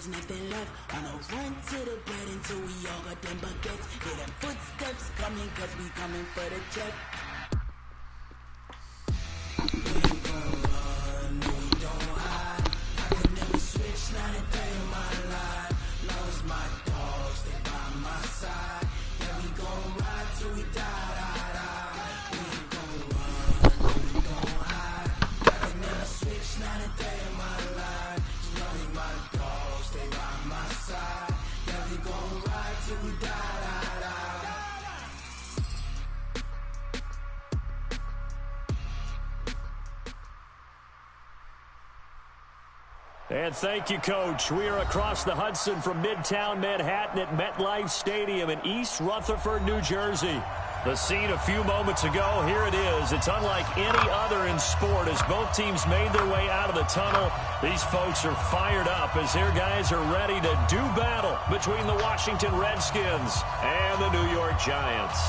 there's nothing left. On a run to the bread until we all got them baguettes. Hear them footsteps coming, cause we coming for the check. We ain't gon' run, no we don't hide. I could never switch, not a day in my life. Long as my dogs, they by my side. Yeah, we gon' ride till we die, die, die. We ain't gon' run, no we don't hide. I could never switch, not a day in my life. As long as my dogs, they by my side. Yeah, we gon' ride till we die, die, die. And thank you, Coach. We are across the Hudson from Midtown Manhattan at MetLife Stadium in East Rutherford, New Jersey. The scene a few moments ago, here it is. It's unlike any other in sport as both teams made their way out of the tunnel. These folks are fired up as their guys are ready to do battle between the Washington Redskins and the New York Giants.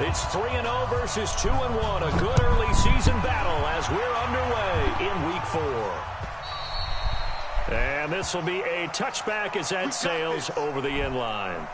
It's 3-0 versus 2-1. A good early season battle as we're underway in Week 4. And this will be a touchback as that sails over the end line.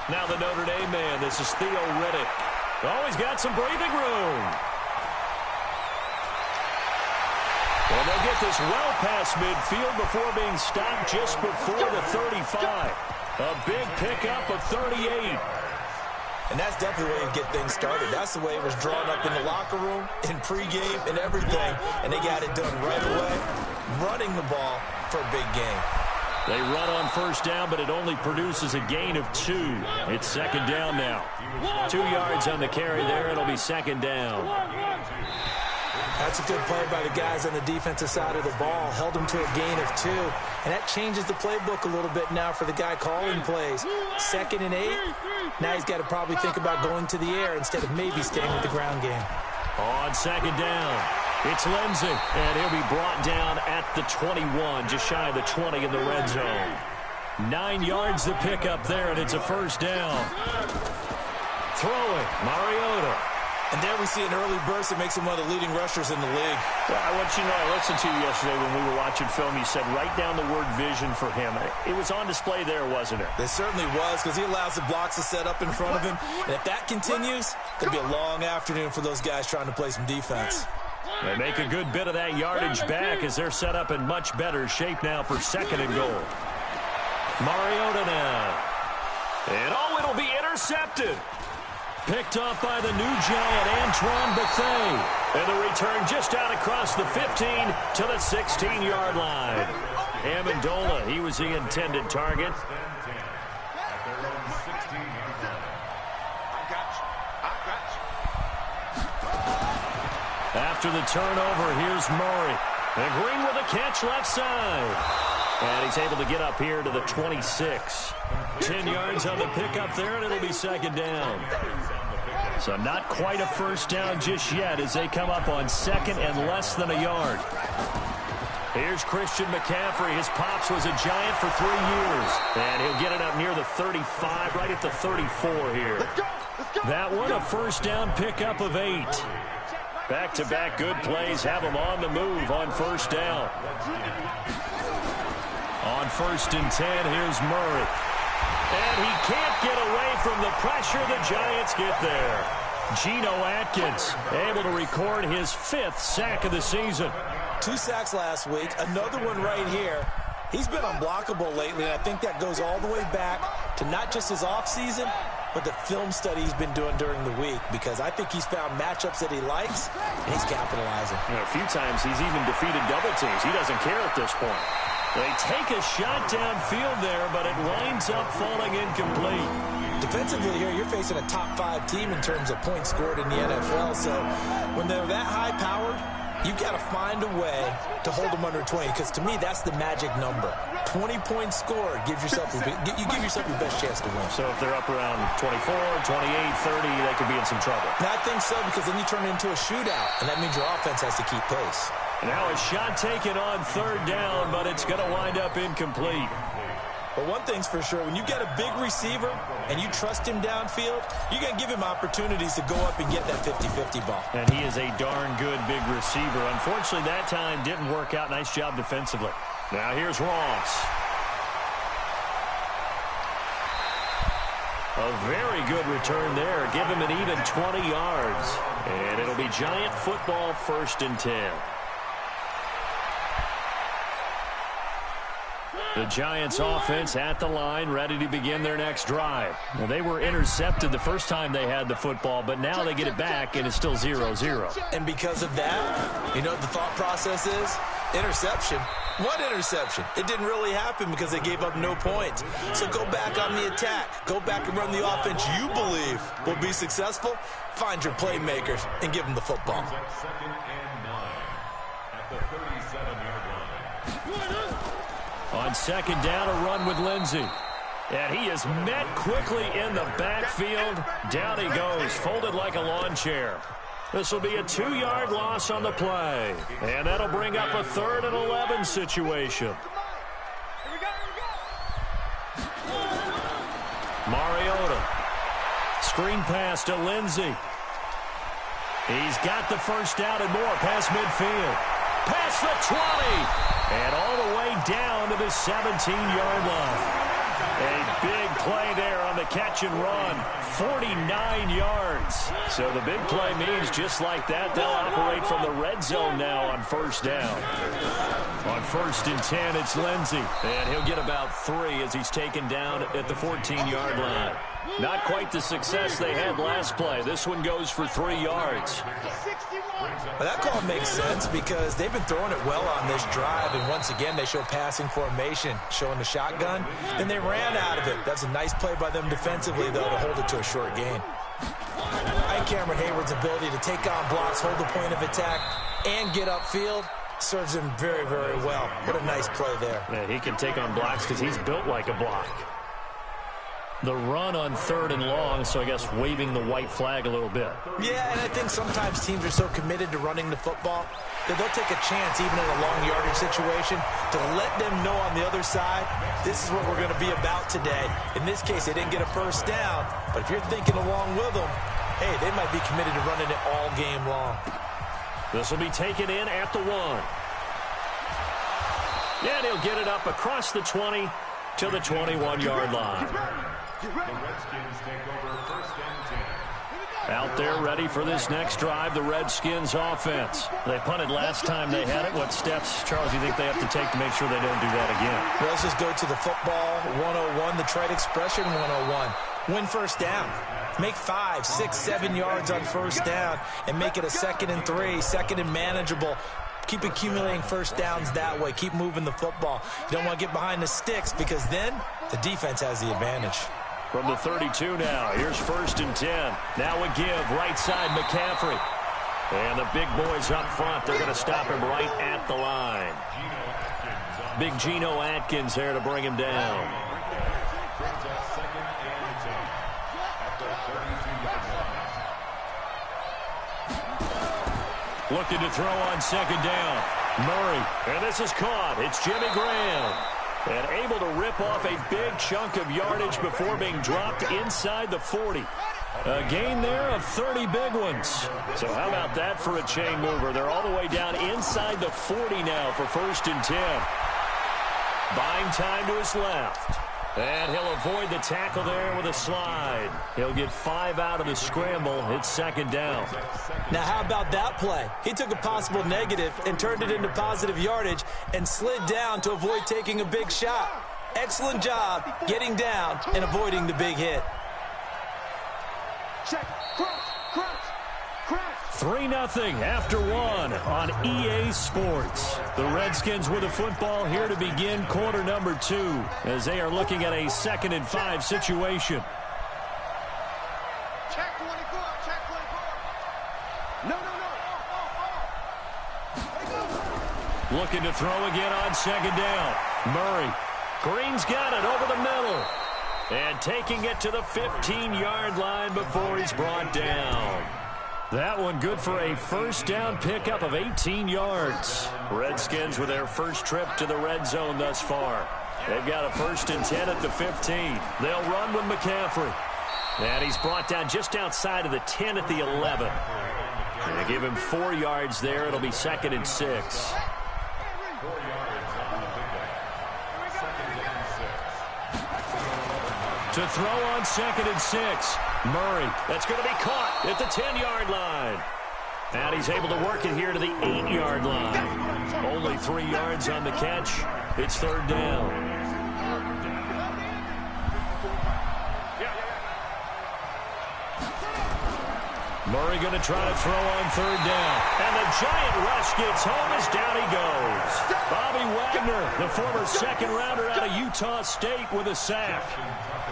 Now the Notre Dame man, this is Theo Riddick. Oh, he's got some breathing room. Well, they'll get this well past midfield before being stopped just before the 35. A big pickup of 38. And that's definitely the way to get things started. That's the way it was drawn up in the locker room, in pregame, and everything. And they got it done right away, running the ball for a big game. They run on first down, but it only produces a gain of 2. It's second down now. 2 yards on the carry there. It'll be second down. That's a good play by the guys on the defensive side of the ball. Held them to a gain of 2. And that changes the playbook a little bit now for the guy calling plays. 2nd and 8. Now he's got to probably think about going to the air instead of maybe staying with the ground game. On second down, it's Lindsey, and he'll be brought down at the 21, just shy of the 20 in the red zone. 9 yards to pick up there, and it's a first down. Throwing, Mariota. And there we see an early burst that makes him one of the leading rushers in the league. Well, I want you to know, I listened to you yesterday when we were watching film. You said write down the word vision for him. It was on display there, wasn't it? It certainly was, because he allows the blocks to set up in front of him. And if that continues, it'll be a long afternoon for those guys trying to play some defense. They make a good bit of that yardage back as they're set up in much better shape now for 2nd and goal. Mariota now. And it'll be intercepted. Picked off by the new giant, Antoine Bethea. And the return just out across the 15 to the 16-yard line. Amendola, he was the intended target. After the turnover, here's Murray. And Green with a catch left side. And he's able to get up here to the 26. 10 yards on the pickup there, and it'll be second down. So not quite a first down just yet as they come up on 2nd and less than a yard. Here's Christian McCaffrey. His pops was a Giant for 3 years. And he'll get it up near the 35, right at the 34 here. That one, a first down pickup of 8. Back-to-back good plays have him on the move on first down. On 1st and 10, here's Murray. And he can't get away from the pressure. The Giants get there. Geno Atkins able to record his 5th sack of the season. 2 sacks last week, another one right here. He's been unblockable lately, and I think that goes all the way back to not just his offseason, but the film study he's been doing during the week, because I think he's found matchups that he likes, and he's capitalizing. A few times he's even defeated double teams. He doesn't care at this point. They take a shot downfield there, but it winds up falling incomplete. Defensively here, you're facing a top 5 team in terms of points scored in the NFL, so when they're that high-powered, you've got to find a way to hold them under 20, because to me, that's the magic number. 20 points scored gives yourself you give yourself your best chance to win. So if they're up around 24, 28, 30, they could be in some trouble. And I think so, because then you turn it into a shootout, and that means your offense has to keep pace. Now a shot taken on 3rd down, but it's going to wind up incomplete. But one thing's for sure, when you get a big receiver and you trust him downfield, you're going to give him opportunities to go up and get that 50-50 ball. And he is a darn good big receiver. Unfortunately, that time didn't work out. Nice job defensively. Now here's Ross. A very good return there. Give him an even 20 yards. And it'll be Giant football, 1st and 10. The Giants offense at the line, ready to begin their next drive. Well, they were intercepted the first time they had the football, but now they get it back, and it's still 0-0. And because of that, you know what the thought process is? Interception. What interception? It didn't really happen because they gave up no points. So go back on the attack. Go back and run the offense you believe will be successful. Find your playmakers and give them the football. On 2nd down, a run with Lindsey. And he is met quickly in the backfield. Down he goes, folded like a lawn chair. This will be a 2-yard loss on the play. And that'll bring up a 3rd and 11 situation. Mariota. Screen pass to Lindsey. He's got the first down and more past midfield. past the 20. And all the way down to the 17-yard line. A big play there on the catch and run. 49 yards. So the big play means just like that, they'll operate from the red zone now on first down. On 1st and 10, it's Lindsey. And he'll get about 3 as he's taken down at the 14-yard line. Not quite the success they had last play. This one goes for 3 yards. Well, that call makes sense because they've been throwing it well on this drive, and once again they show passing formation, showing the shotgun. Then they ran out of it. That's a nice play by them defensively, though, to hold it to a short gain. I think Cameron Hayward's ability to take on blocks, hold the point of attack, and get upfield serves him very, very well. What a nice play there. Yeah, he can take on blocks because he's built like a block. The run on 3rd and long, so I guess waving the white flag a little bit. Yeah, and I think sometimes teams are so committed to running the football that they'll take a chance, even in a long yardage situation, to let them know on the other side, this is what we're going to be about today. In this case, they didn't get a first down, but if you're thinking along with them, hey, they might be committed to running it all game long. This will be taken in at the 1. And he'll get it up across the 20 to the 21-yard line. The Redskins take over 1st and 10. Out there ready for this next drive, the Redskins offense. They punted last time they had it. What steps, Charles, do you think they have to take to make sure they don't do that again? Well, let's just go to the football 101, the trade expression 101. Win first down. Make 5, 6, 7 yards on first down and make it a 2nd and 3, 2nd and manageable. Keep accumulating first downs that way. Keep moving the football. You don't want to get behind the sticks because then the defense has the advantage. From the 32 now, here's 1st and 10. Now a give, right side McCaffrey. And the big boys up front, they're going to stop him right at the line. Big Geno Atkins there to bring him down. Looking to throw on 2nd down. Murray, and this is caught. It's Jimmy Graham. And able to rip off a big chunk of yardage before being dropped inside the 40. A gain there of 30 big ones. So how about that for a chain mover? They're all the way down inside the 40 now for 1st and 10. Buying time to his left. And he'll avoid the tackle there with a slide. He'll get 5 out of the scramble. It's 2nd down. Now, how about that play? He took a possible negative and turned it into positive yardage and slid down to avoid taking a big shot. Excellent job getting down and avoiding the big hit. 3-0 after 1 on EA Sports. The Redskins with the football here to begin quarter number 2 as they are looking at a 2nd and 5 situation. Check 24, check 24. No. Looking to throw again on 2nd down. Murray. Green's got it over the middle. And taking it to the 15-yard line before he's brought down. That one good for a first down pickup of 18 yards. Redskins with their first trip to the red zone thus far. They've got a 1st and 10 at the 15. They'll run with McCaffrey. And he's brought down just outside of the 10 at the 11. They give him 4 yards there. It'll be 2nd and 6. To throw on 2nd and 6. Murray, that's going to be caught at the 10-yard line. And he's able to work it here to the 8-yard line. Only 3 yards on the catch. It's 3rd down. Murray going to try to throw on 3rd down. And the giant rush gets home as down he goes. Bobby Wagner, the former 2nd rounder out of Utah State with a sack.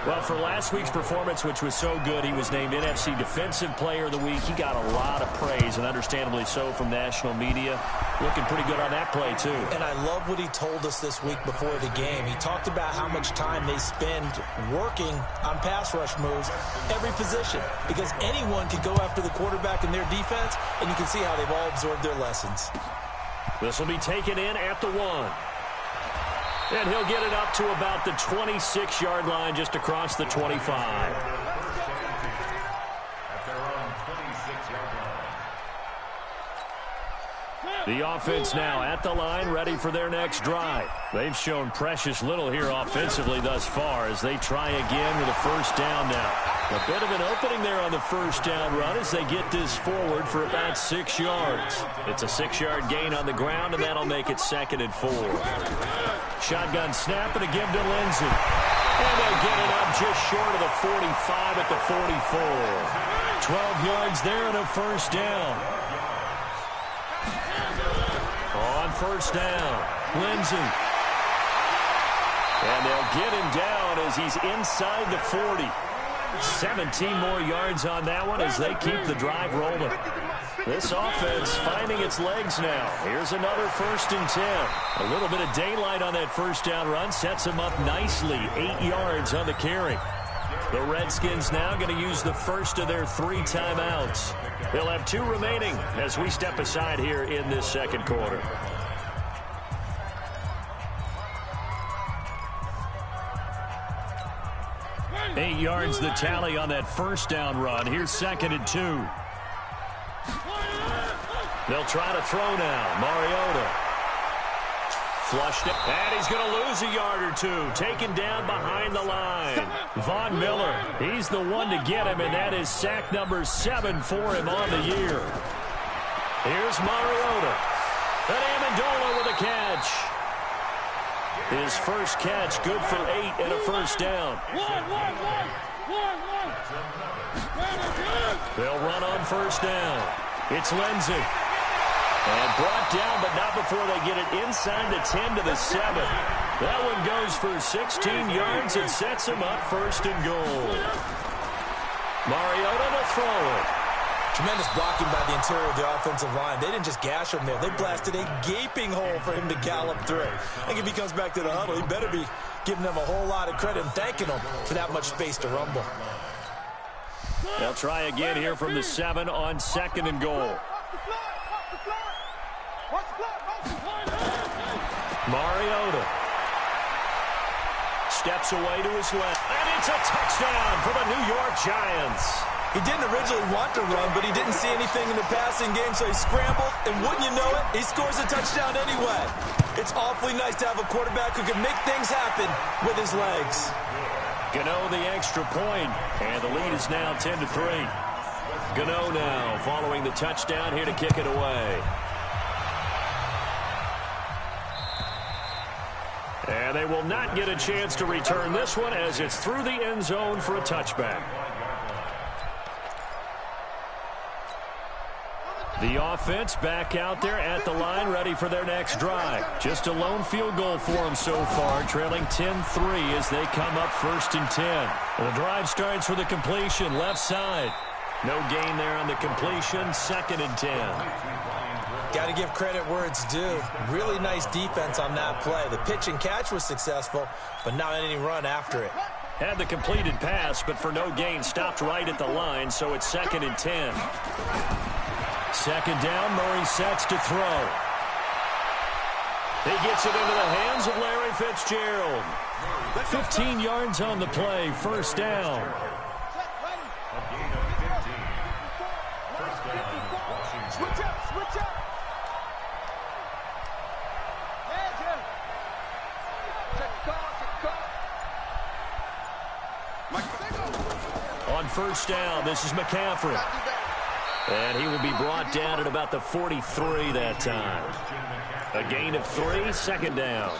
Well, for last week's performance, which was so good, he was named NFC Defensive Player of the Week. He got a lot of praise, and understandably so, from national media. Looking pretty good on that play, too. And I love what he told us this week before the game. He talked about how much time they spend working on pass rush moves, every position, because anyone can go after the quarterback in their defense, and you can see how they've all absorbed their lessons. This will be taken in at the 1. And he'll get it up to about the 26-yard line, just across the 25. The offense now at the line, ready for their next drive. They've shown precious little here offensively thus far as they try again with a first down now. A bit of an opening there on the first down run as they get this forward for about 6 yards. It's a 6-yard gain on the ground, and that'll make it 2nd and 4. Shotgun snap and a give to Lindsey. And they get it up just short of the 45 at the 44. 12 yards there and a first down. On first down, Lindsey. And they'll get him down as he's inside the 40. 17 more yards on that one as they keep the drive rolling. This offense finding its legs now. Here's another 1st and 10. A little bit of daylight on that first down run sets them up nicely. 8 yards on the carry. The Redskins now going to use the first of their 3 timeouts. They'll have 2 remaining as we step aside here in this second quarter. Eight yards the tally on that first down run. Here's 2nd and 2. They'll try to throw now. Mariota. Flushed it. And he's going to lose a yard or 2. Taken down behind the line. Von Miller. He's the one to get him, and that is sack number 7 for him on the year. Here's Mariota. And Amendola with a catch. His first catch, good for 8 and a first down. They'll run on first down. It's Lindsey. And brought down, but not before they get it inside the 10 to the 7. That one goes for 16 yards and sets him up 1st and goal. Mariota to throw it. Tremendous blocking by the interior of the offensive line. They didn't just gash him there. They blasted a gaping hole for him to gallop through. I think if he comes back to the huddle, he better be giving them a whole lot of credit and thanking them for that much space to rumble. They'll try again here from the 7 on 2nd and goal. Mariota steps away to his left, and it's a touchdown for the New York Giants. He didn't originally want to run, but he didn't see anything in the passing game, so he scrambled, and wouldn't you know it, he scores a touchdown anyway. It's awfully nice to have a quarterback who can make things happen with his legs. Gano the extra point, and the lead is now 10-3. Gano now following the touchdown here to kick it away. And they will not get a chance to return this one as it's through the end zone for a touchback. The offense back out there at the line, ready for their next drive. Just a lone field goal for them so far, trailing 10-3 as they come up 1st and 10. The drive starts with a completion, left side. No gain there on the completion, 2nd and 10. Got to give credit where it's due. Really nice defense on that play. The pitch and catch was successful, but not any run after it. Had the completed pass, but for no gain, stopped right at the line, so it's 2nd and 10. 2nd down, Murray sets to throw. He gets it into the hands of Larry Fitzgerald. 15 yards on the play, 1st down. A gain of 15. First down, Washington. Switch up. On 1st down, this is McCaffrey. And he will be brought down at about the 43 that time. A gain of 3, 2nd down.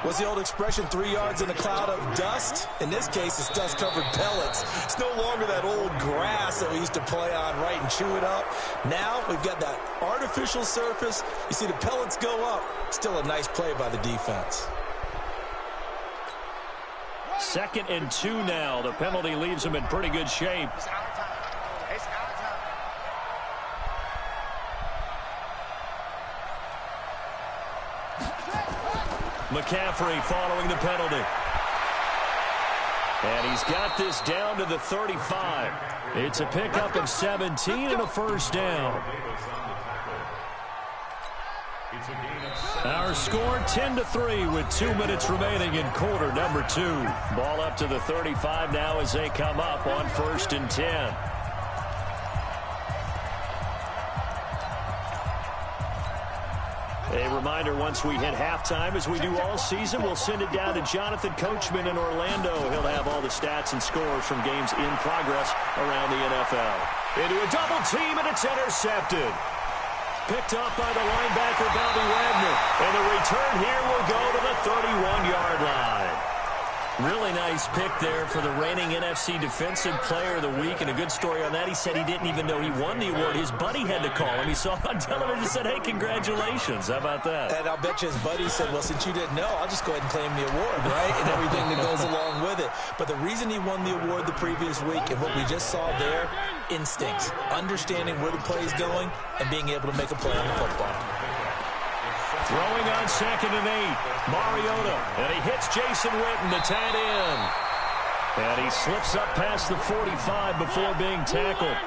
What's the old expression, 3 yards in a cloud of dust? In this case, it's dust-covered pellets. It's no longer that old grass that we used to play on, right, and chew it up. Now we've got that artificial surface. You see the pellets go up. Still a nice play by the defense. 2nd and 2 now. The penalty leaves them in pretty good shape. McCaffrey following the penalty. And he's got this down to the 35. It's a pickup of 17 and a 1st down. Our score 10-3 with 2 minutes remaining in quarter number 2. Ball up to the 35 now as they come up on 1st and 10. A reminder, once we hit halftime, as we do all season, we'll send it down to Jonathan Coachman in Orlando. He'll have all the stats and scores from games in progress around the NFL. Into a double team, and it's intercepted. Picked up by the linebacker, Bobby Wagner. And the return here will go to the 31-yard line. Really nice pick there for the reigning NFC Defensive Player of the Week. And a good story on that, he said he didn't even know he won the award. His buddy had to call him. He saw him on television and said, hey, congratulations. How about that? And I'll bet you his buddy said, well, since you didn't know, I'll just go ahead and claim the award, right? And everything that goes along with it. But the reason he won the award the previous week and what we just saw there, instincts, understanding where the play is going and being able to make a play on the football. Throwing on 2nd and 8, Mariota, and he hits Jason Witten, the tight end. And he slips up past the 45 before being tackled.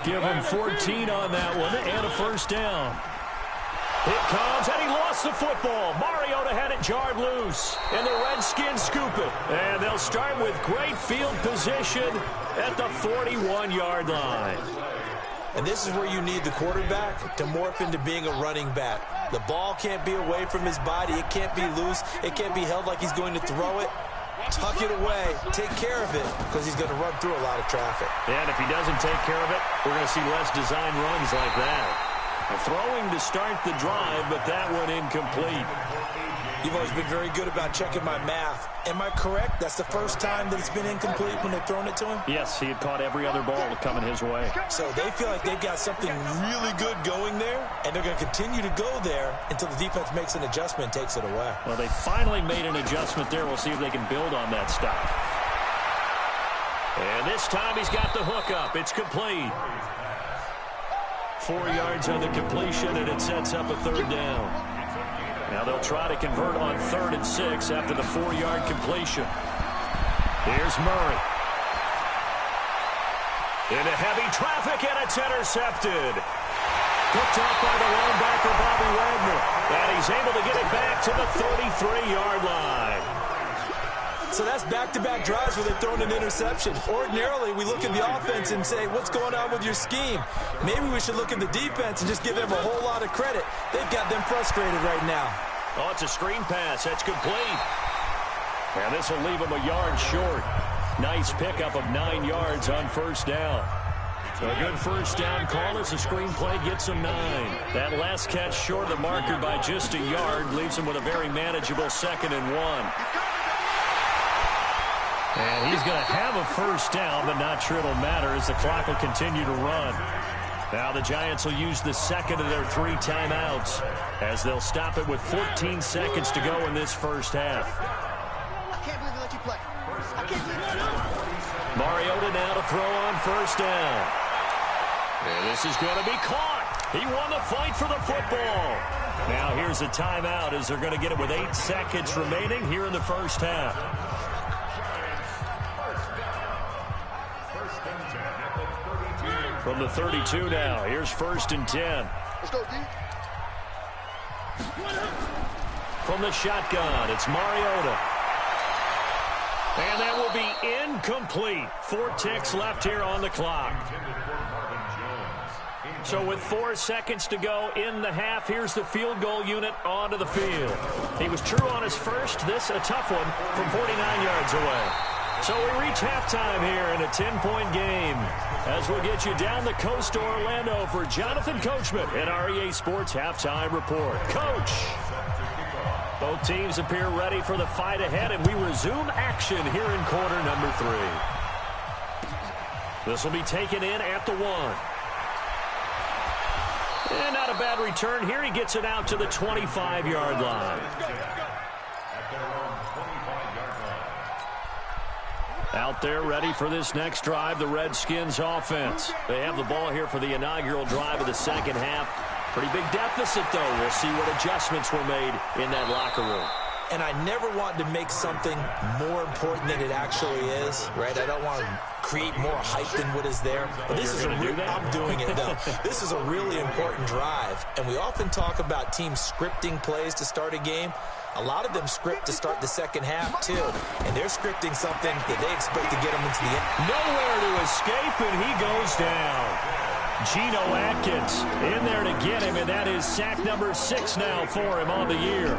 Give him 14 on that one, and a first down. It comes, and he lost the football. Mariota had it jarred loose, and the Redskins scoop it. And they'll start with great field position at the 41-yard line. And this is where you need the quarterback to morph into being a running back. The ball can't be away from his body. It can't be loose. It can't be held like he's going to throw it. Tuck it away. Take care of it because he's going to run through a lot of traffic. And if he doesn't take care of it, we're going to see less design runs like that. Throwing to start the drive, but that one incomplete. You've always been very good about checking my math. Am I correct? That's the first time that it's been incomplete when they've thrown it to him? Yes, he had caught every other ball coming his way. So they feel like they've got something really good going there, and they're going to continue to go there until the defense makes an adjustment and takes it away. Well, they finally made an adjustment there. We'll see if they can build on that stop. And this time he's got the hook up. It's complete. 4 yards on the completion, and it sets up a third down. Now they'll try to convert on 3rd and 6 after the 4-yard completion. Here's Murray. Into heavy traffic, and it's intercepted. Picked up by the linebacker, Bobby Wagner. And he's able to get it back to the 33-yard line. So that's back-to-back drives where they've thrown an interception. Ordinarily, we look at the offense and say, what's going on with your scheme? Maybe we should look at the defense and just give them a whole lot of credit. They've got them frustrated right now. Oh, it's a screen pass. That's complete. And this will leave them a yard short. Nice pickup of 9 yards on first down. So a good first down call as the screen play gets them 9. That last catch short of the marker by just a yard leaves them with a very manageable 2nd and 1. And he's going to have a first down, but not sure it'll matter as the clock will continue to run. Now the Giants will use the second of their 3 timeouts as they'll stop it with 14 seconds to go in this first half. I can't believe they let you play. I can't believe it. Mariota now to throw on first down. And this is going to be caught. He won the fight for the football. Now here's a timeout as they're going to get it with 8 seconds remaining here in the first half. From the 32 now, here's 1st and 10. Let's go, D. From the shotgun, it's Mariota. And that will be incomplete. 4 ticks left here on the clock. So with 4 seconds to go in the half, here's the field goal unit onto the field. He was true on his first. This a tough one from 49 yards away. So we reach halftime here in a 10-point game as we'll get you down the coast to Orlando for Jonathan Coachman at our EA Sports Halftime Report. Coach! Both teams appear ready for the fight ahead, and we resume action here in quarter number 3. This will be taken in at the 1. And not a bad return here. He gets it out to the 25-yard line. Out there ready for this next drive, the Redskins offense. They have the ball here for the inaugural drive of the second half. Pretty big deficit, though. We'll see what adjustments were made in that locker room. And I never want to make something more important than it actually is, right? I don't want to create more hype than what is there. But this is a I'm doing it, though. This is a really important drive. And we often talk about teams scripting plays to start a game. A lot of them script to start the second half, too. And they're scripting something that they expect to get them into the end. Nowhere to escape, and he goes down. Geno Atkins in there to get him, and that is sack number 6 now for him on the year.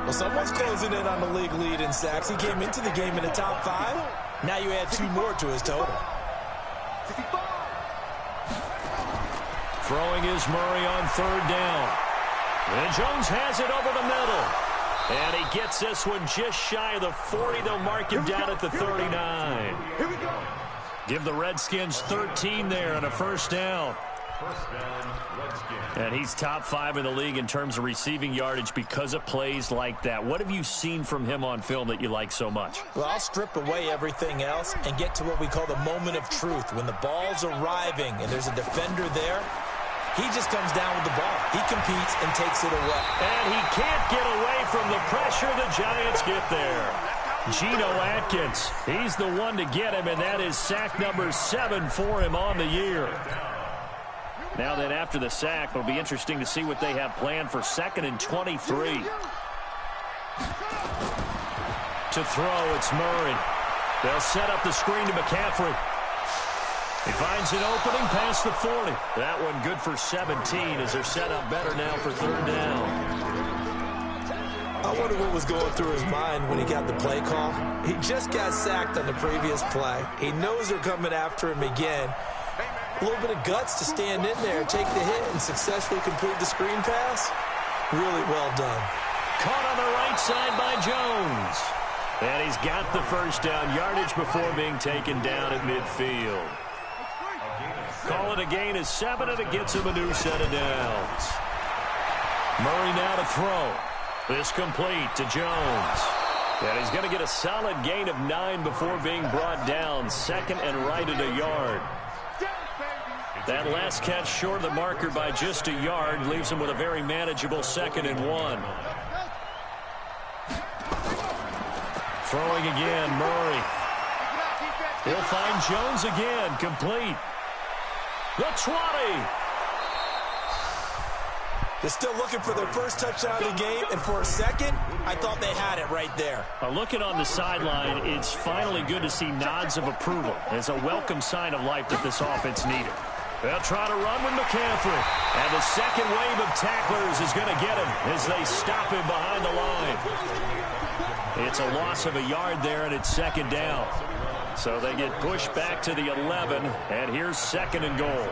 Well, someone's closing in on the league lead in sacks. He came into the game in the top 5. Now you add 2 more to his total. Throwing is Murray on 3rd down. And Jones has it over the middle. And he gets this one just shy of the 40. They'll mark him down at the 39. Give the Redskins 13 there and a 1st down. And he's top 5 in the league in terms of receiving yardage because of plays like that. What have you seen from him on film that you like so much? Well, I'll strip away everything else and get to what we call the moment of truth. When the ball's arriving and there's a defender there, he just comes down with the ball. He competes and takes it away. And he can't get away from the pressure. The Giants get there. Geno Atkins, he's the one to get him, and that is sack number 7 for him on the year. Now then, after the sack, it'll be interesting to see what they have planned for 2nd and 23. To throw, it's Murray. They'll set up the screen to McCaffrey. He finds an opening past the 40. That one good for 17 as they're set up better now for 3rd down. I wonder what was going through his mind when he got the play call. He just got sacked on the previous play. He knows they're coming after him again. A little bit of guts to stand in there, take the hit, and successfully complete the screen pass. Really well done. Caught on the right side by Jones. And he's got the 1st down yardage before being taken down at midfield. Call it a gain of 7, and it gets him a new set of downs. Murray now to throw. This complete to Jones. And he's going to get a solid gain of 9 before being brought down. 2nd and right at a yard. That last catch short of the marker by just a yard leaves him with a very manageable 2nd and 1. Throwing again, Murray. He'll find Jones again, complete. The 20. They're still looking for their first touchdown of the game, and for a second, I thought they had it right there. Looking on the sideline, it's finally good to see nods of approval. It's a welcome sign of life that this offense needed. They'll try to run with McCaffrey. And the second wave of tacklers is going to get him as they stop him behind the line. It's a loss of a yard there, and it's 2nd down. So they get pushed back to the 11, and here's 2nd and goal.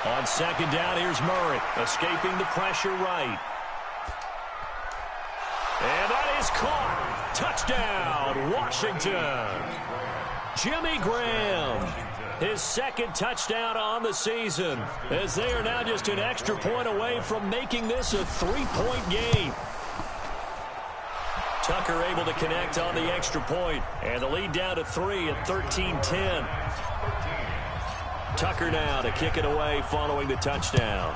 On 2nd down, here's Murray, escaping the pressure right. And that is caught. Touchdown, Washington. Jimmy Graham, his 2nd touchdown on the season, as they are now just an extra point away from making this a 3-point game. Tucker able to connect on the extra point, and the lead down to 3 at 13-10. Tucker now to kick it away following the touchdown.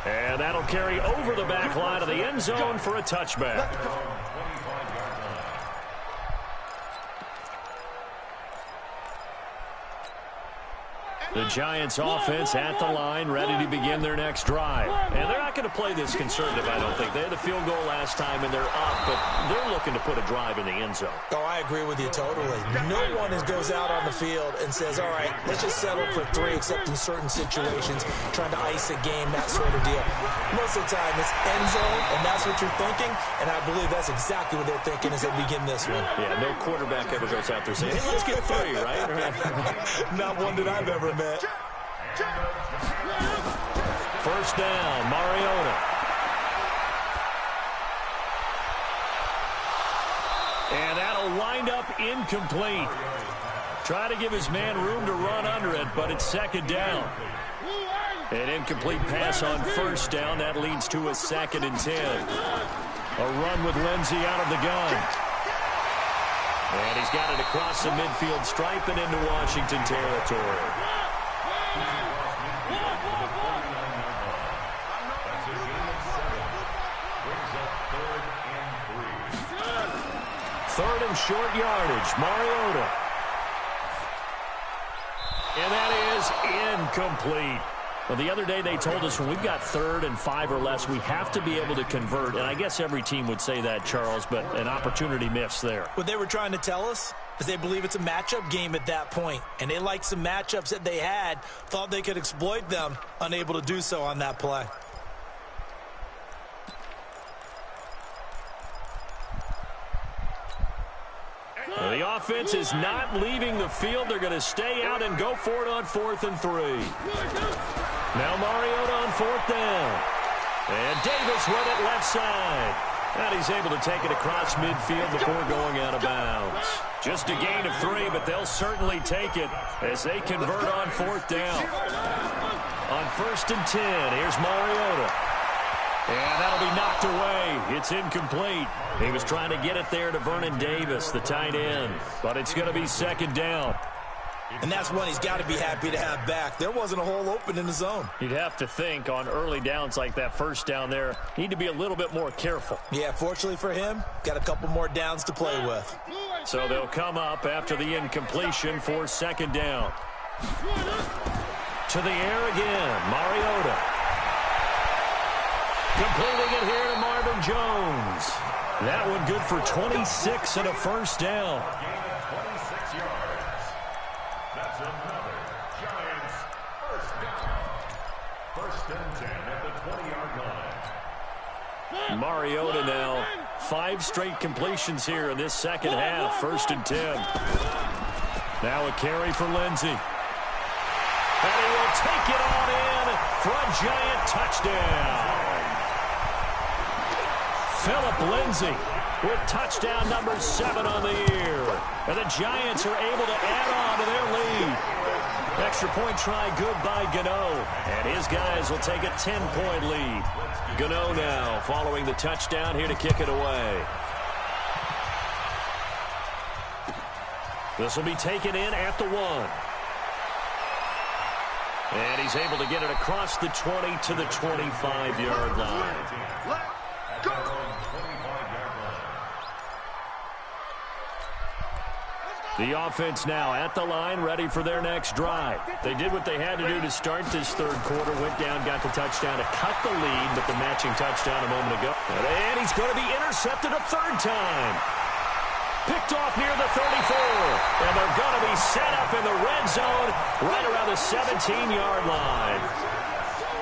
And that'll carry over the back line of the end zone for a touchback. The Giants offense at the line, ready to begin their next drive. And they're not going to play this conservative, I don't think. They had the field goal last time, and they're up, but they're looking to put a drive in the end zone. Oh, I agree with you totally. No one goes out on the field and says, all right, let's just settle for 3, except in certain situations, trying to ice a game, that sort of deal. Most of the time, it's end zone, and that's what you're thinking, and I believe that's exactly what they're thinking as they begin this one. Yeah, no quarterback ever goes out there saying, hey, let's get 3, right? Not one that I've ever met. First down, Mariota. And that'll wind up incomplete. Try to give his man room to run under it, but it's 2nd down. An incomplete pass on 1st down. That leads to a 2nd and 10. A run with Lindsey out of the gun. And he's got it across the midfield stripe and into Washington territory. Third and short yardage, Mariota. And that is incomplete. Well, the other day they told us when we've got 3rd and 5 or less, we have to be able to convert. And I guess every team would say that, Charles, but an opportunity missed there. What they were trying to tell us, as they believe it's a matchup game at that point. And they like some matchups that they had, thought they could exploit them, unable to do so on that play. The offense is not leaving the field. They're going to stay out and go for it on 4th and 3. Now Mariota on 4th down. And Davis with it left side. And he's able to take it across midfield before going out of bounds. Just a gain of 3, but they'll certainly take it as they convert on 4th down. On 1st and 10, here's Mariota. And that'll be knocked away. It's incomplete. He was trying to get it there to Vernon Davis, the tight end. But it's going to be 2nd down. And that's one he's got to be happy to have back. There wasn't a hole open in the zone. You'd have to think on early downs like that 1st down there, need to be a little bit more careful. Yeah, fortunately for him, got a couple more downs to play with. So they'll come up after the incompletion for 2nd down. To the air again, Mariota. Completing it here to Marvin Jones. That one good for 26 and a 1st down. Gain of 26 yards. That's another Giants 1st down. 1st and 10 at the 20-yard line. Mariota now 5 straight completions here in this 2nd half. 1st and 10. Now a carry for Lindsey. And he will take it on in for a Giant touchdown. Philip Lindsey with touchdown number 7 on the year. And the Giants are able to add on to their lead. Extra point try good by Gano. And his guys will take a 10-point lead. Gano now following the touchdown here to kick it away. This will be taken in at the 1. And he's able to get it across the 20 to the 25-yard line. The offense now at the line, ready for their next drive. They did what they had to do to start this 3rd quarter, went down, got the touchdown to cut the lead, but the matching touchdown a moment ago. And he's going to be intercepted a 3rd time. Picked off near the 34. And they're going to be set up in the red zone right around the 17-yard line.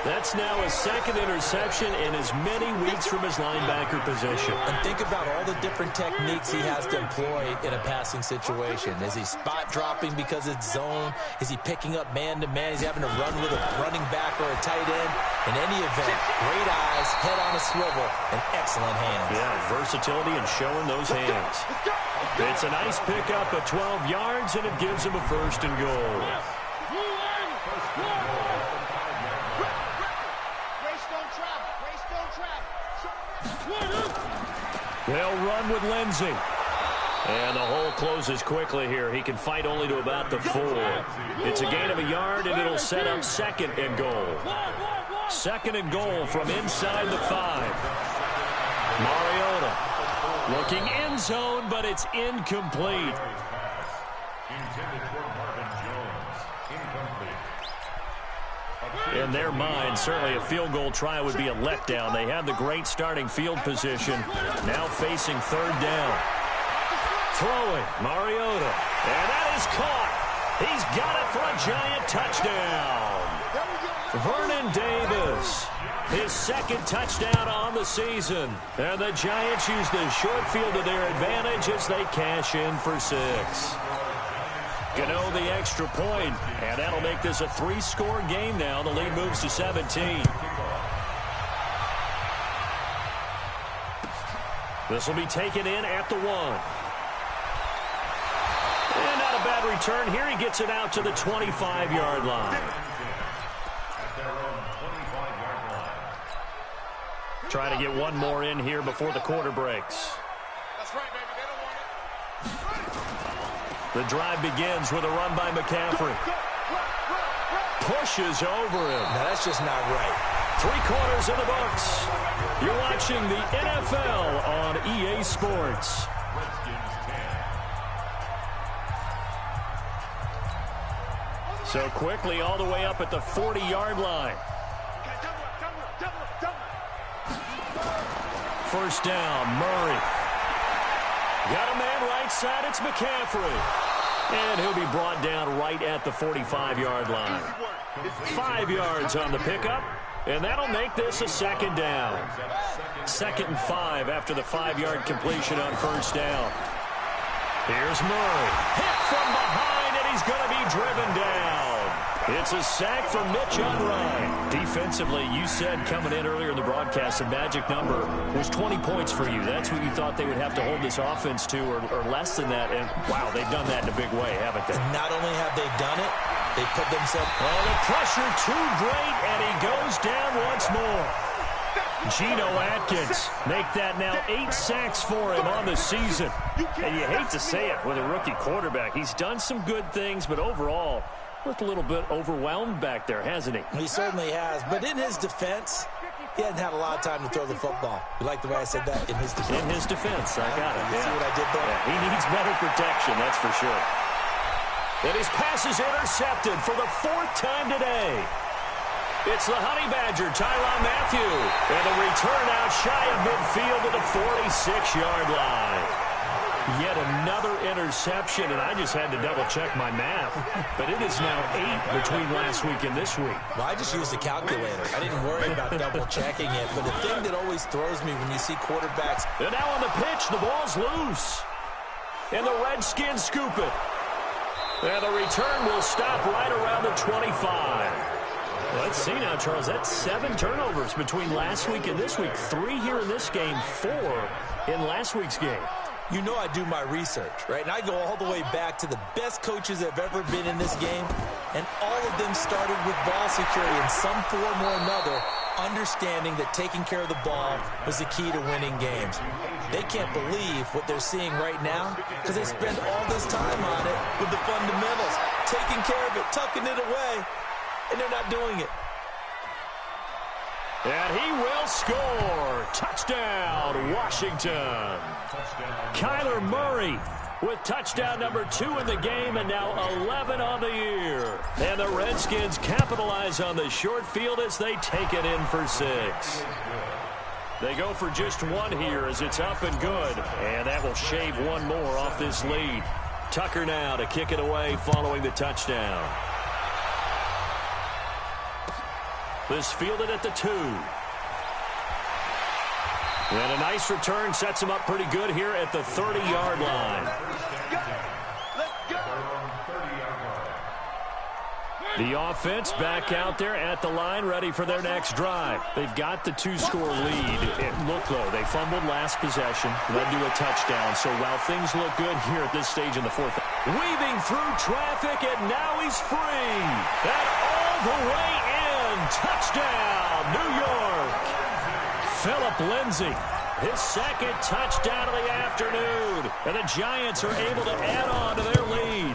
That's now his 2nd interception in as many weeks from his linebacker position. And think about all the different techniques he has to employ in a passing situation. Is he spot dropping because it's zone? Is he picking up man-to-man? Is he having to run with a running back or a tight end? In any event, great eyes, head on a swivel, and excellent hands. Yeah, versatility and showing those hands. It's a nice pickup at 12 yards, and it gives him a 1st and goal. They'll run with Lindsey. And the hole closes quickly here. He can fight only to about the 4. It's a gain of a yard, and it'll set up 2nd and goal. 2nd and goal from inside the 5. Mariota looking end zone, but it's incomplete. Intended for Marvin Jones. Incomplete. In their mind, certainly a field goal try would be a letdown. They have the great starting field position. Now facing 3rd down. Throwing, Mariota. And that is caught. He's got it for a Giant touchdown. Vernon Davis, his 2nd touchdown on the season. And the Giants use the short field to their advantage as they cash in for 6. Gano the extra point, and that'll make this a 3-score game now. The lead moves to 17. This will be taken in at the 1. And not a bad return here. He gets it out to the 25-yard line. At their own 25-yard line. Trying to get one more in here before the quarter breaks. That's right, baby. They don't want it. The drive begins with a run by McCaffrey. Pushes over him. Now, that's just not right. 3 quarters in the books. You're watching the NFL on EA Sports. So quickly all the way up at the 40-yard line. 1st down, Murray. Got a man right side. It's McCaffrey. And he'll be brought down right at the 45-yard line. 5 yards on the pickup. And that'll make this a second down. 2nd and 5 after the 5-yard completion on first down. Here's Murray. Hit from behind, and he's going to be driven down. It's a sack from Mitch Unrein. Defensively, you said coming in earlier in the broadcast, the magic number was 20 points for you. That's what you thought they would have to hold this offense to, or less than that. And, wow, they've done that in a big way, haven't they? Not only have they done it, they put themselves... Oh, the pressure too great, and he goes down once more. Geno Atkins make that now 8 sacks for him on the season. And you hate to say it with a rookie quarterback. He's done some good things, but overall, looked a little bit overwhelmed back there, hasn't he? He certainly has. But in his defense, he hasn't had a lot of time to throw the football. You like the way I said that? In his defense. In his defense, I got it. You see what I did there? Yeah, he needs better protection, that's for sure. And his pass is intercepted for the 4th time today. It's the Honey Badger, Tyrann Mathieu. And the return out shy of midfield to the 46-yard line. Yet another interception, and I just had to double-check my math. But it is now 8 between last week and this week. Well, I just used a calculator. I didn't worry about double-checking it. But the thing that always throws me when you see quarterbacks... And now on the pitch, the ball's loose. And the Redskins scoop it. And the return will stop right around the 25. Let's see now, Charles. That's 7 turnovers between last week and this week. 3 here in this game, 4 in last week's game. You know I do my research, right? And I go all the way back to the best coaches that have ever been in this game. And all of them started with ball security in some form or another, understanding that taking care of the ball was the key to winning games. They can't believe what they're seeing right now because they spend all this time on it with the fundamentals, taking care of it, tucking it away, and they're not doing it. And he will score. Touchdown, Washington. Kyler Murray with touchdown number 2 in the game and now 11 on the year. And the Redskins capitalize on the short field as they take it in for 6. They go for just 1 here as it's up and good. And that will shave 1 more off this lead. Tucker now to kick it away following the touchdown. This fielded at the 2. And a nice return sets him up pretty good here at the 30-yard line. The offense back out there at the line, ready for their next drive. They've got the 2-score lead. It looked low. They fumbled last possession, led to a touchdown. So while things look good here at this stage in the 4th, weaving through traffic, and now he's free. And all the way in. Touchdown, New York. Phillip Lindsay, his 2nd touchdown of the afternoon. And the Giants are able to add on to their lead.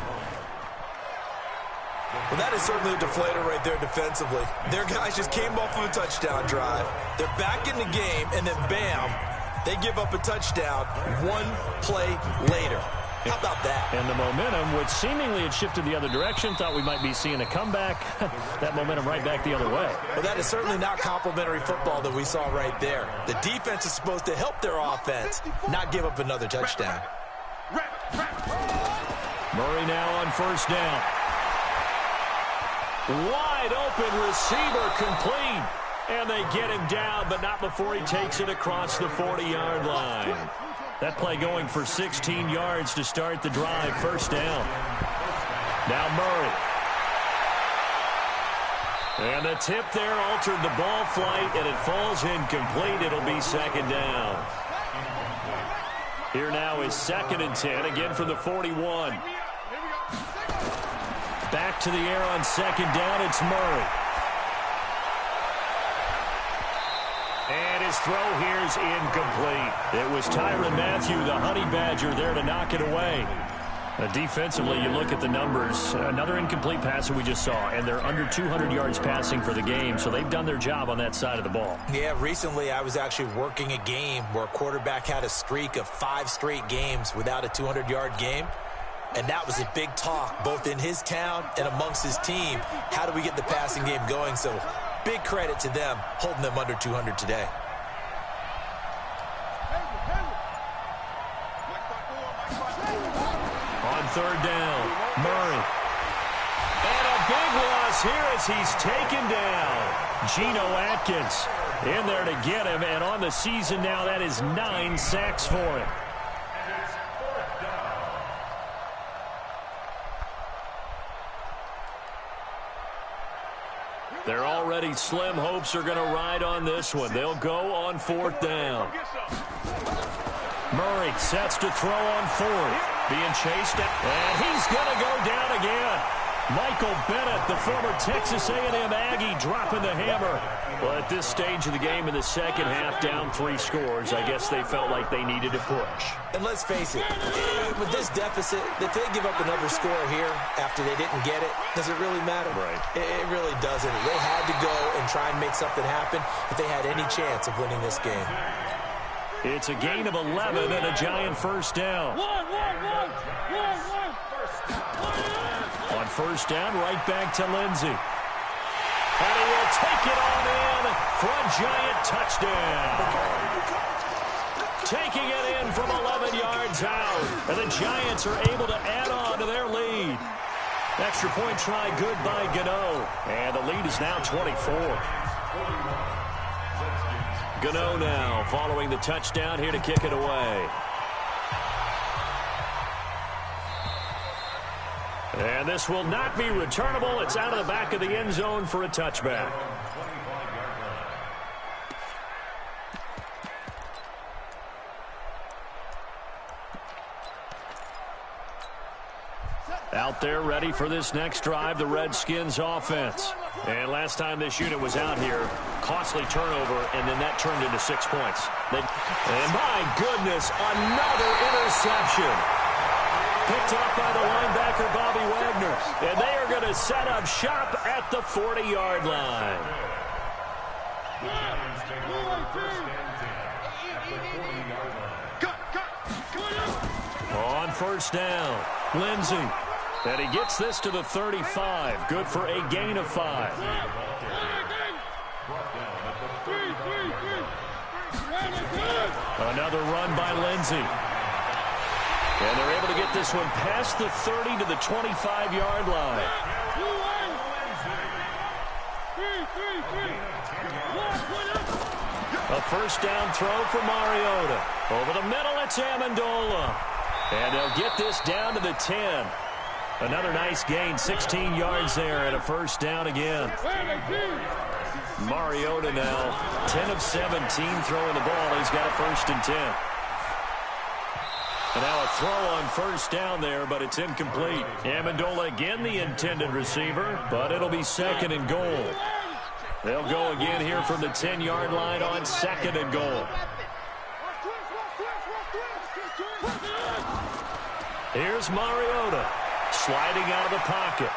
Well, that is certainly a deflator right there defensively. Their guys just came off of a touchdown drive. They're back in the game, and then bam, they give up a touchdown 1 play later. How about that? And the momentum, which seemingly had shifted the other direction, thought we might be seeing a comeback. That momentum right back the other way. Well, that is certainly not complimentary football that we saw right there. The defense is supposed to help their offense, not give up another touchdown. Murray now on first down. Wide open receiver complete. And they get him down, but not before he takes it across the 40-yard line. That play going for 16 yards to start the drive. First down. Now Murray. And the tip there altered the ball flight, and it falls incomplete. It'll be 2nd down. Here now is 2nd and 10, again from the 41. Back to the air on 2nd down. It's Murray. And his throw here is incomplete. It was Tyrann Mathieu, the Honey Badger, there to knock it away. Defensively, you look at the numbers. Another incomplete pass that we just saw, and they're under 200 yards passing for the game, so they've done their job on that side of the ball. Yeah, recently I was actually working a game where a quarterback had a streak of 5 straight games without a 200-yard game. And that was a big talk, both in his town and amongst his team. How do we get the passing game going? So big credit to them, holding them under 200 today. on third down. Murray. And a big loss here as he's taken down. Geno Atkins in there to get him. And on the season now, that is 9 sacks for him. They're already slim hopes are going to ride on this one. They'll go on fourth down. Murray sets to throw on fourth. Being chased out. And he's going to go down again. Michael Bennett, the former Texas A&M Aggie, dropping the hammer. Well, at this stage of the game in the second half, down 3 scores, I guess they felt like they needed to push. And let's face it, with this deficit, if they give up another score here after they didn't get it, does it really matter? Right. It really doesn't. They had to go and try and make something happen if they had any chance of winning this game. It's a gain of 11 and a Giant first down. On first down, right back to Lindsey. And he will take it on in for a Giant touchdown. Taking it in from 11 yards out. And the Giants are able to add on to their lead. Extra point try good by Gano. And the lead is now 24. Gano now following the touchdown here to kick it away. And this will not be returnable. It's out of the back of the end zone for a touchback. Out there ready for this next drive, the Redskins offense. And last time this unit was out here, costly turnover, and then that turned into 6 points. And my goodness, another interception. Picked up by the linebacker, Bobby Wagner. And they are going to set up shop at the 40-yard line. On first down, Lindsey. And he gets this to the 35. Good for a gain of 5. Another run by Lindsey. And they're able to get this one past the 30 to the 25-yard line. A first down throw for Mariota. Over the middle, it's Amendola. And they'll get this down to the 10. Another nice gain, 16 yards there, and a first down again. Mariota now, 10 of 17 throwing the ball. He's got a 1st and 10. And now a throw on first down there, but it's incomplete. Amendola again the intended receiver, but it'll be 2nd and goal. They'll go again here from the 10-yard line on 2nd and goal. Here's Mariota sliding out of the pocket.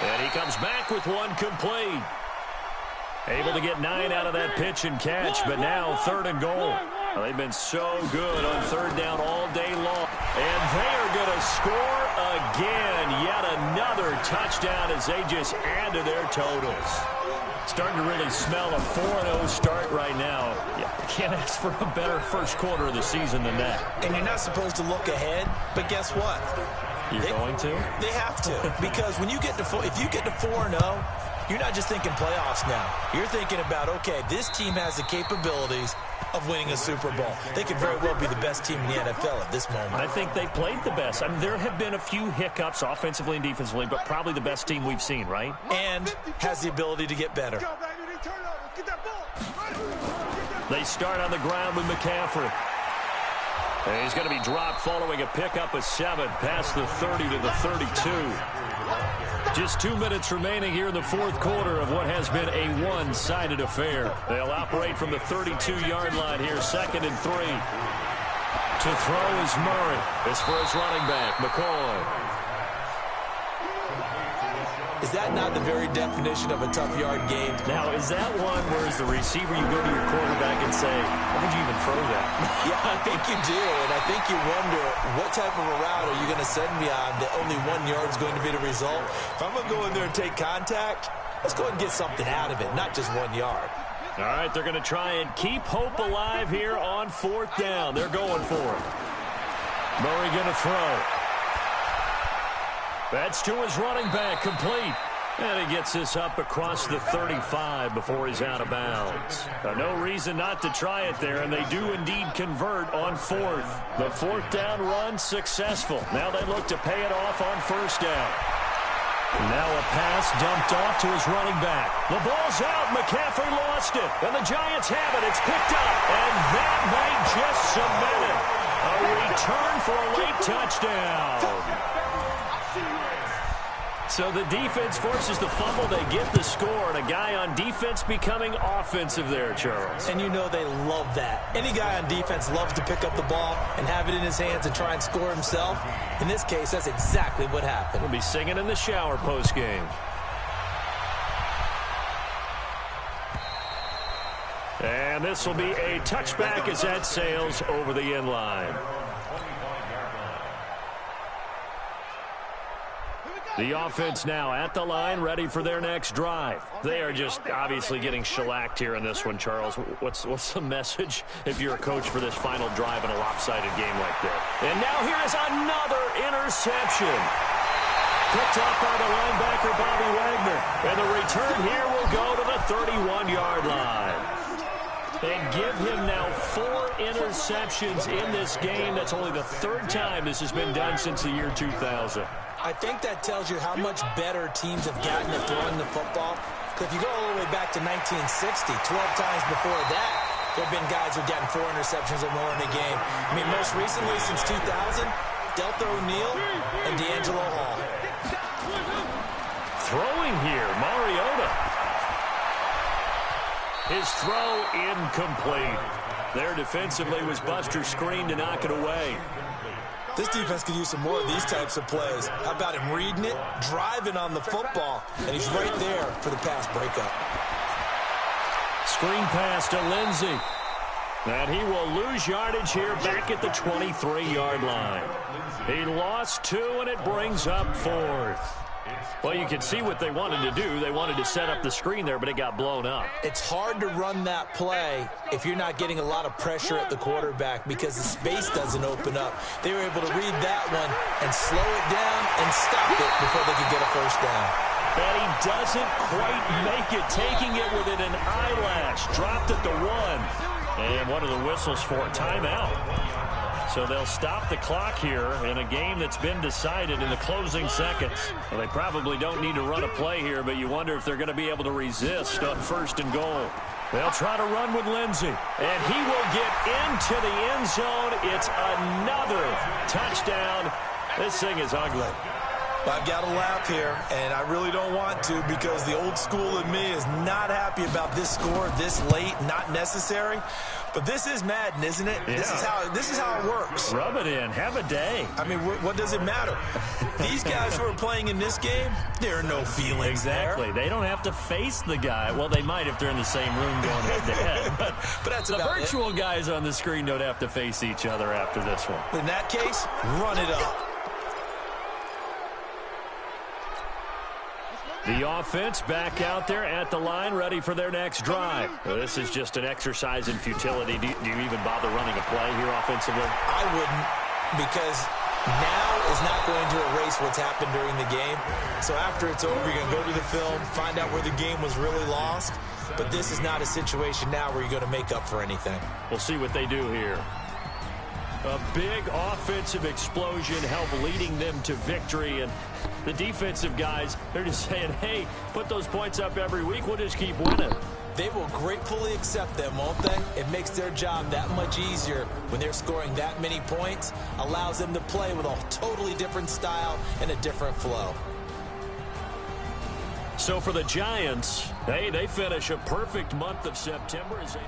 And he comes back with one complete. Able to get 9 out of that pitch and catch, but now 3rd and goal. Well, they've been so good on 3rd down all day long. And they are going to score again. Yet another touchdown as they just add to their totals. Starting to really smell a 4-0 start right now. Yeah, can't ask for a better first quarter of the season than that. And you're not supposed to look ahead, but guess what? You're going to? They have to. Because when you get to if you get to 4-0, you're not just thinking playoffs now. You're thinking about, okay, this team has the capabilities of winning a Super Bowl. They could very well be the best team in the NFL at this moment. I think they played the best. I mean, there have been a few hiccups offensively and defensively, but probably the best team we've seen, right? And has the ability to get better. They start on the ground with McCaffrey. And he's going to be dropped following a pickup of 7 past the 30 to the 32. Just 2 minutes remaining here in the fourth quarter of what has been a one-sided affair. They'll operate from the 32-yard line here, 2nd and 3. To throw is Murray. This for his running back, McCoy. Is that not the very definition of a tough yard game? Now, is that one where as the receiver you go to your quarterback and say, how would you even throw that? Yeah, I think you do, and I think you wonder what type of a route are you going to send me on that only 1 yard is going to be the result? If I'm going to go in there and take contact, let's go ahead and get something out of it, not just 1 yard. All right, they're going to try and keep hope alive here on 4th down. They're going for it. Murray going to throw. That's to his running back, complete. And he gets this up across the 35 before he's out of bounds. No reason not to try it there, and they do indeed convert on fourth. The fourth down run successful. Now they look to pay it off on first down. Now a pass dumped off to his running back. The ball's out. McCaffrey lost it. And the Giants have it. It's picked up. And that might just cement it. A return for a late touchdown. So the defense forces the fumble. They get the score. And a guy on defense becoming offensive there, Charles. And you know they love that. Any guy on defense loves to pick up the ball and have it in his hands and try and score himself. In this case, that's exactly what happened. We'll be singing in the shower postgame. And this will be a touchback as that sails over the end line. The offense now at the line, ready for their next drive. They are just obviously getting shellacked here in this one, Charles. What's the message if you're a coach for this final drive in a lopsided game like that? And now here is another interception. Picked up by the linebacker, Bobby Wagner. And the return here will go to the 31-yard line. And give him now 4 interceptions in this game. That's only the 3rd time this has been done since the year 2000. I think that tells you how much better teams have gotten at throwing the football. If you go all the way back to 1960, 12 times before that, there have been guys who have gotten 4 interceptions or more in a game. I mean, most recently since 2000, Delta O'Neal and D'Angelo Hall. Throwing here, Mariota. His throw incomplete. There defensively was Buster screen to knock it away. This defense could use some more of these types of plays. How about him reading it, driving on the football, and he's right there for the pass breakup. Screen pass to Lindsey. And he will lose yardage here back at the 23-yard line. He lost 2, and it brings up 4th. Well, you can see what they wanted to do. They wanted to set up the screen there, but it got blown up. It's hard to run that play if you're not getting a lot of pressure at the quarterback because the space doesn't open up. They were able to read that one and slow it down and stop it before they could get a first down. And he doesn't quite make it, taking it within an eyelash. Dropped at the 1. And what are the whistles for? Timeout. So they'll stop the clock here in a game that's been decided in the closing seconds. Well, they probably don't need to run a play here, but you wonder if they're going to be able to resist on 1st and goal. They'll try to run with Lindsey, and he will get into the end zone. It's another touchdown. This thing is ugly. I've got to laugh here, and I really don't want to because the old school in me is not happy about this score this late, not necessary. But this is Madden, isn't it? Yeah. This is how it works. Rub it in. Have a day. I mean, what does it matter? These guys who are playing in this game, there are no feelings exactly. there. They don't have to face the guy. Well, they might if they're in the same room going head-to-head. But that's the about virtual guys on the screen don't have to face each other after this one. In that case, run it up. The offense back out there at the line, ready for their next drive. Well, this is just an exercise in futility. Do you even bother running a play here offensively? I wouldn't, because now is not going to erase what's happened during the game. So after it's over, you're going to go to the film, find out where the game was really lost. But this is not a situation now where you're going to make up for anything. We'll see what they do here. A big offensive explosion help leading them to victory. And the defensive guys, they're just saying, hey, put those points up every week. We'll just keep winning. They will gratefully accept them, won't they? It makes their job that much easier when they're scoring that many points. Allows them to play with a totally different style and a different flow. So for the Giants, hey, they finish a perfect month of September as they...